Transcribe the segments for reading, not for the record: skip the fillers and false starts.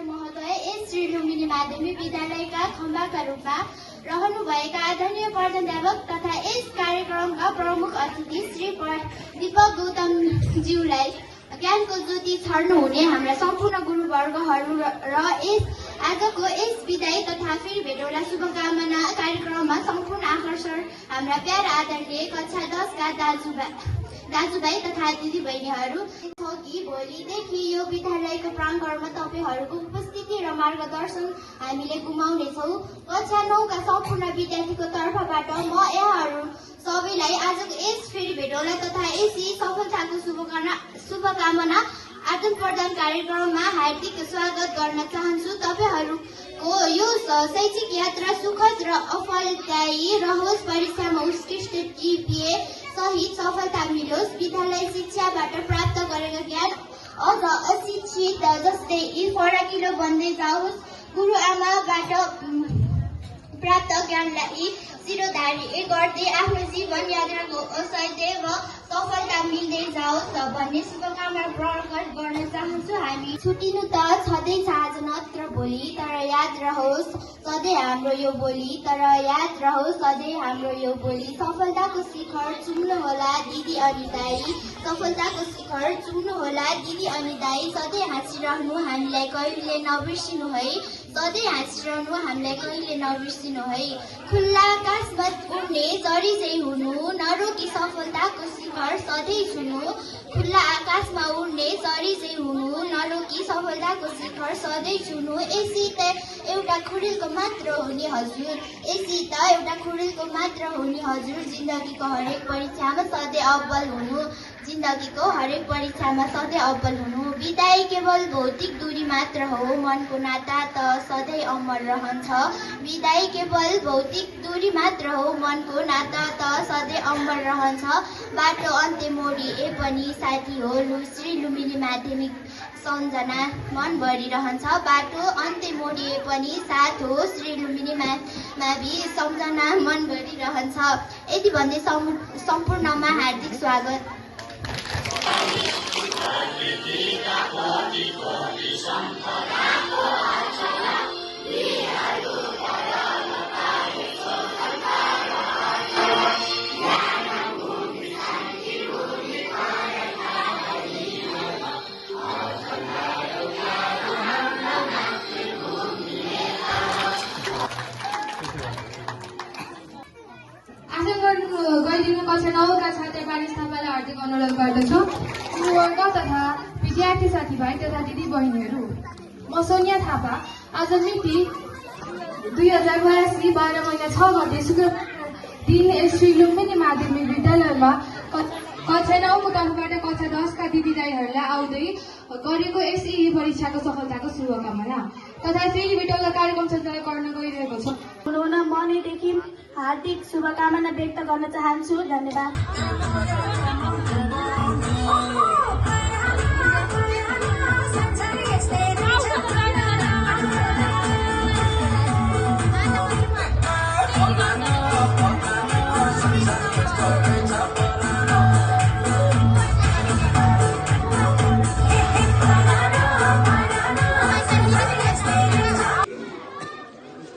महोदय एस श्री लुम्बिनी माध्यमिक विद्यालयका खम्बाका रूपमा रहनुभएका आदरणीय प्रधानाध्यापक तथा यस कार्यक्रमका प्रमुख अतिथि श्री दीपक गौतमज्यूलाई ज्ञानको ज्योति छर्नु हुने हाम्रा सम्पूर्ण गुरुवर्गहरू र आजको यस विदाई तथा फेरि भेटौँला शुभकामना कार्यक्रममा सम्पूर्ण आकर्षण हाम्रा प्यारा आदरणीय कक्षा 10 का दाजुभाइ तथा दिदीबहिनीहरू कि भोलिदेखि यो विद्यालयको प्राङ्गणमा तपाईहरूको उपस्थिति र मार्गदर्शन हामीले गुमाउनेछौँ। कक्षा 9 का सम्पूर्ण विद्यार्थीको तर्फबाट म यहाँहरू सबैलाई आजको यस फेरि भेटौँला तथा यसै सफलताको शुभकामना आदान प्रदान कार्यक्रममा हार्दिक स्वागत गर्न चाहन्छु। तपाईहरूको यो शैक्षिक यात्रा सुखद र अफलदायी रहोस्, परीक्षामा उत्कृष्ट GPA सहित सफलता मिलोस्, विद्यालय शिक्षाबाट प्राप्त गरेको ज्ञान अझ अशिक्षित जस्तै फराकिलो बन्दै जाओस्, गुरुआमाबाट प्राप्त ज्ञानलाई शिरोधार्य गर्दै आफ्नो जीवन यात्राको सदैव सफलता मिल्दै जाओस् भन्ने शुभकामना प्रकट गर्न चाहन्छु। हामी छुटिनु त छँदैछ आज नत्र भोलि, तर याद रहोस् सधैँ हाम्रो यो बोली, तर याद रहोस् सधैँ हाम्रो यो बोली। सफलताको शिखर चुम्नु होला दिदी अनि दाई, सफलताको शिखर चुम्नु होला दिदी अनि दाई। सधैँ हाँसिरहनु हामीलाई कहिले नबिर्सिनु है, सधैँ हाँसिरहनु हामीलाई कहिले नबिर्सिनु है। खुल्ला आकाशमा उड्ने चरी चाहिँ हुनु, नरोकी सफलताको शिखर सधैँ छुनु। खुल्ला आकाशमा उड्ने चरी चाहिँ हुनु, नरोकी सफलताको शिखर सधैँ छुनु। यसै त एउटा खुडेलको मात्र हुने हजुर, यसै त एउटा खुडेलको मात्र हुने हजुर। जिन्दगीको हरेक परीक्षामा सधैँ अव्वल हुनु, जिन्दगीको हरेक परीक्षामा सधैँ अव्वल हुनु। विदाई केवल भौतिक दूरी मात्र हो, मनको नाता त सधैँ अमर रहन्छ। विदाई केवल भौतिक दूरी मात्र हो, मनको नाता त सधैँ अमर रहन्छ। बाटो अन्त्य मोडिए पनि साथी हो, श्री लुम्बिनी माध्यमिक सम्झना मनभरि रहन्छ। बाटो अन्त्य मोडिए पनि साथ हो, श्री लुम्बिनी मावि सम्झना मनभरि रहन्छ। यति भन्दै सम्पूर्णमा हार्दिक स्वागत। गइदिनु कक्षा 9 का छात्र पारिस थापालाई हार्दिक अनुरोध गर्दछु। गुरुवर्ग तथा विद्यार्थी साथीभाइ तथा दिदी बहिनीहरू, म सोनिया थापा आज मिति 2082 12 महिना 6 गते शुक्रबार दिन श्री लुम्बिनी माध्यमिक विद्यालयमा कक्षा 9 को तर्फबाट कक्षा 10 का दिदीदाईहरूलाई आउँदै गरेको SEE परीक्षाको सफलताको शुभकामना तथा फेरि भेटौँला कार्यक्रम सञ्चालन गर्न गइरहेको छ। हुन मनैदेखि हार्दिक शुभकामना व्यक्त गर्न चाहन्छु। धन्यवाद।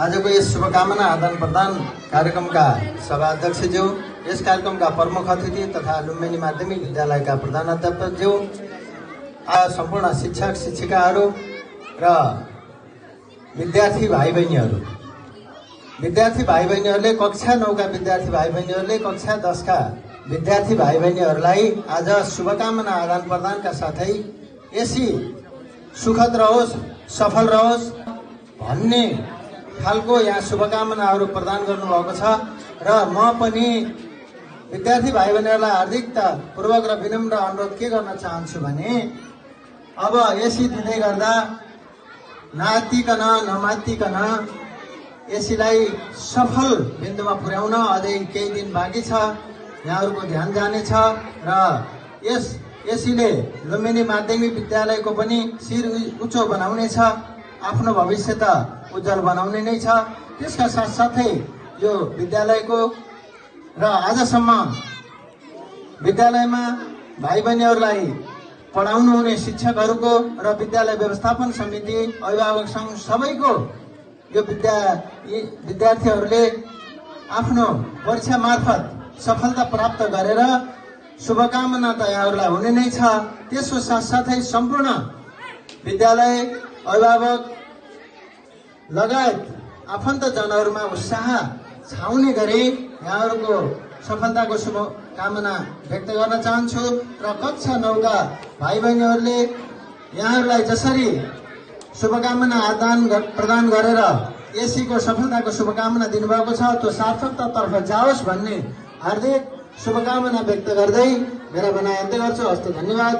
आजको यस शुभकामना आदान प्रदान कार्यक्रमका सभाध्यक्षज्यू, यस कार्यक्रमका प्रमुख अतिथि तथा लुम्बिनी माध्यमिक विद्यालयका प्रधानाध्यापकज्यू, सम्पूर्ण शिक्षक शिक्षिकाहरू र विद्यार्थी भाइ बहिनीहरूले कक्षा 9 का विद्यार्थी भाइ बहिनीहरूले कक्षा 10 का विद्यार्थी भाइ बहिनीहरूलाई आज शुभकामना आदान प्रदानका साथै यसै सुखद रहोस्, सफल रहोस् भन्ने खालको यहाँ शुभकामनाहरू प्रदान गर्नुभएको छ र म पनि विद्यार्थी भाइ बहिनीहरूलाई हार्दिकतापूर्वक र विनम्र अनुरोध के गर्न चाहन्छु भने अब यसै दिँदै गर्दा नातिकन नमातिकन यसैलाई सफल बिन्दुमा पुर्याउन अझै केही दिन बाँकी छ। यहाँहरूको ध्यान जानेछ र यसैले लुम्बिनी माध्यमिक विद्यालयको पनि शिर उच्च बनाउनेछ, आफ्नो भविष्य त उज्जवल बनाउने नै छ। त्यसका साथसाथै यो विद्यालयको र आजसम्म विद्यालयमा भाइ बहिनीहरूलाई पढाउनु हुने शिक्षकहरूको र विद्यालय व्यवस्थापन समिति अभिभावक सङ्घ सबैको यो विद्यार्थीहरूले आफ्नो परीक्षा मार्फत सफलता प्राप्त गरेर शुभकामना त यहाँहरूलाई हुने नै छ। त्यसको साथसाथै सम्पूर्ण विद्यालय अभिभावक लगायत आफन्तजनहरूमा उत्साह छाउने गरी यहाँहरूको सफलताको शुभकामना व्यक्त गर्न चाहन्छु र कक्षा 9 का भाइ बहिनीहरूले यहाँहरूलाई जसरी शुभकामना आदान प्रदान गरेर एसीको सफलताको शुभकामना दिनुभएको छ त्यो सार्थकतातर्फ जाओस् भन्ने हार्दिक शुभकामना व्यक्त गर्दै मेरा भनाइ अन्त्य गर्छु। हस्त धन्यवाद।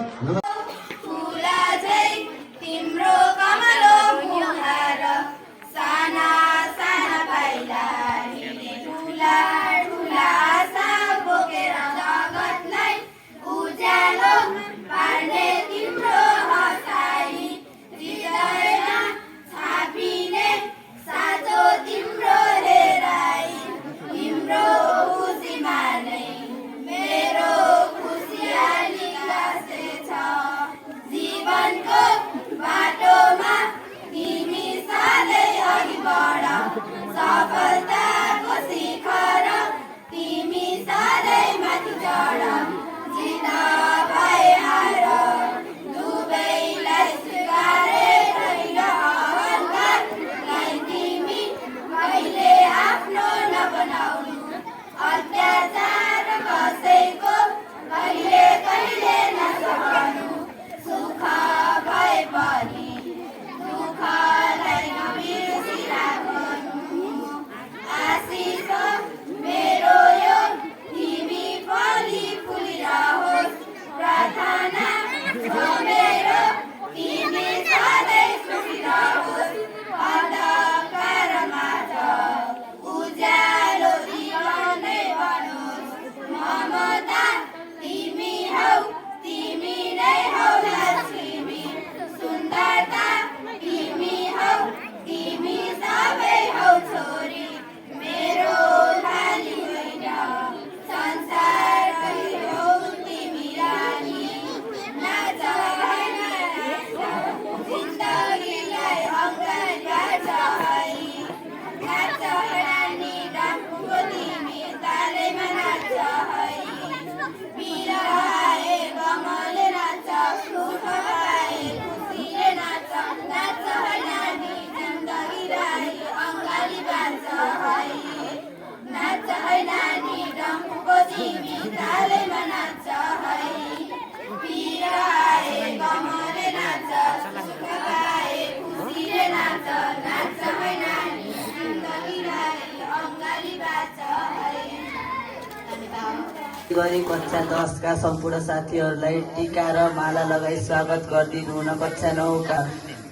गरी कक्षा 10 का सम्पूर्ण साथीहरूलाई टीका र माला लगाई स्वागत गरिदिनु हुन कक्षा 9 का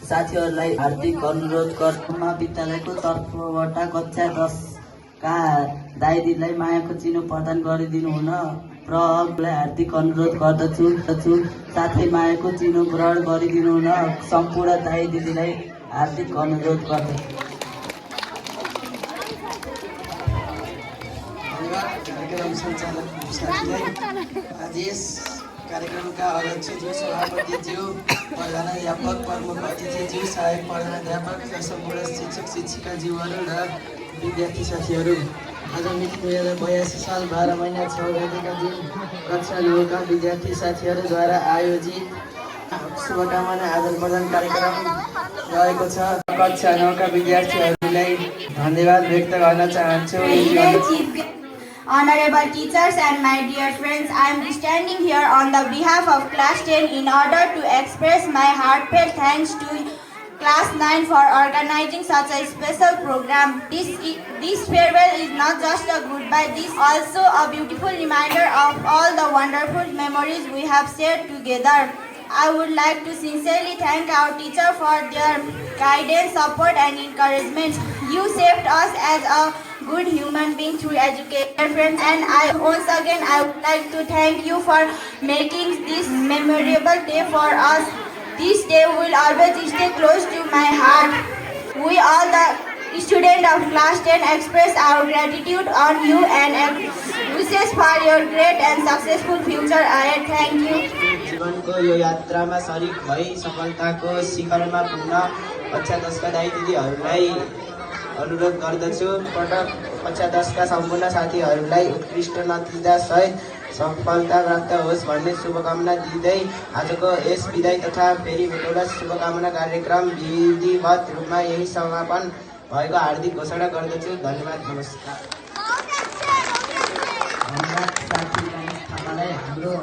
साथीहरूलाई हार्दिक अनुरोध गर्छु। विद्यालयको तर्फबाट कक्षा 10 का दाइ दिदीलाई मायाको चिनो प्रदान गरिदिनु हुन प्रहरलाई हार्दिक अनुरोध गर्दछु। साथै मायाको चिनो ग्रहण गरिदिनु हुन सम्पूर्ण दाइ दिदीलाई हार्दिक अनुरोध गर्दछु। कार्यक्रम सञ्चालक साथीलाई, आज यस कार्यक्रमका अध्यक्षज्यू, सभापतिज्यू, प्रधानाध्यापक, प्रमुख अतिथिज्यू, सहायक प्रधानाध्यापक र सम्पूर्ण शिक्षक शिक्षिकाज्यूहरू र विद्यार्थी साथीहरू, आज मिति 2082 साल 12 महिना 6 गतेका दिन कक्षा 9 का विद्यार्थी साथीहरूद्वारा आयोजित शुभकामना आदान प्रदान कार्यक्रम रहेको छ। कक्षा 9 का विद्यार्थीहरूलाई धन्यवाद व्यक्त गर्न चाहन्छु। Honorable teachers and my dear friends, I am standing here on the behalf of class 10 in order to express my heartfelt thanks to class 9 for organizing such a special program. This farewell is not just a goodbye, this is also a beautiful reminder of all the wonderful memories we have shared together. I would like to sincerely thank our teacher for their guidance, support and encouragement. You shaped us as a good human being through education, friends, and once again I would like to thank you for making this memorable day for us. This day will always stay close to my heart. We all the students of class 10 express our gratitude on you and wishes for your great and successful future ahead. Thank you. जीवनको यो यात्रामा सरिक भई सफलताको शिखरमा पुग्न कक्षा 10 का दाइ दिदीहरूलाई अनुरोध गर्दछु। पटक कक्षा 10 का सम्पूर्ण साथीहरूलाई उत्कृष्ट नतिजा सहित सफलता प्राप्त होस् भन्ने शुभकामना दिँदै आजको यस विदाई तथा फेरि भेटौँला शुभकामना कार्यक्रम विधिवत रूपमा यही समापन भएको हार्दिक घोषणा गर्दछु। धन्यवाद, नमस्कार। धन्यवाद साथी गणेश थापालाई। हाम्रो